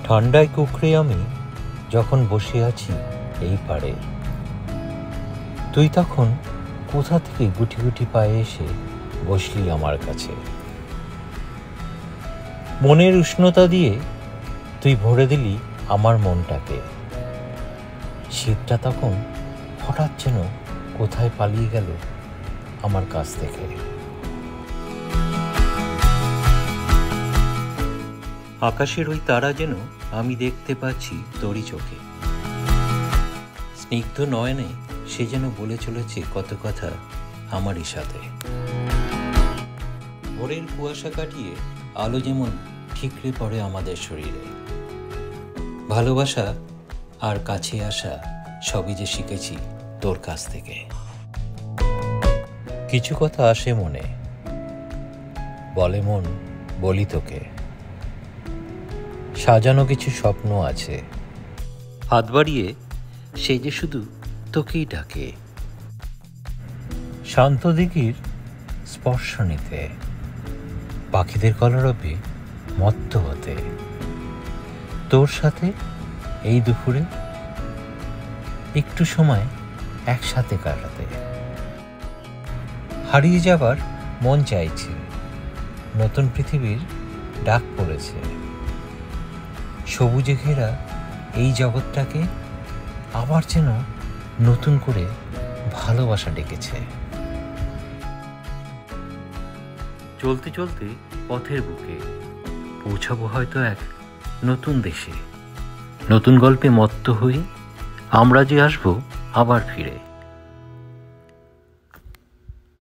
ঠান্ডায় কুকড়ে আমি যখন বসে আছি এই পারে, তুই তখন কোথা থেকে গুটি গুটি পায়ে এসে বসলি আমার কাছে। মনের উষ্ণতা দিয়ে তুই ভরে দিলি আমার মনটাকে। শীতটা তখন হঠাৎ যেন কোথায় পালিয়ে গেল আমার কাছ থেকে। আকাশের ওই তারা যেন আমি দেখতে পাচ্ছি তোরই চোখে। স্নিগ্ধ নয়নে সে যেন বলে চলেছে কত কথা আমারই সাথে। ভোরের কুয়াশা কাটিয়ে আলো যেমন ঠিকরে পড়ে আমাদের শরীরে। ভালোবাসা আর কাছে আসা সবই যে শিখেছি তোর কাছ থেকে। কিছু কথা আসে মনে, বলে মন বলি তোকে। সাজানো কিছু স্বপ্ন আছে, হাত বাড়িয়ে সে যে শুধু তোকেই ডাকে। শান্ত দিঘির স্পর্শ নিতে, পাখিদের কলরবে মত্ত হতে, তোর সাথে এই দুপুরে একটু সময় একসাথে কাটাতে। হারিয়ে যাবার মন চাইছে, নতুন পৃথিবীর ডাক পড়েছে। সবুজে ঘেরা এই জগৎটাকে আবার যেন নতুন করে ভালোবাসা ডেকেছে। চলতে চলতে পথের বুকে পৌঁছাবো হয়তো এক নতুন দেশে। নতুন গল্পে মত্ত হয়ে আমরা যে আসবো আবার ফিরে।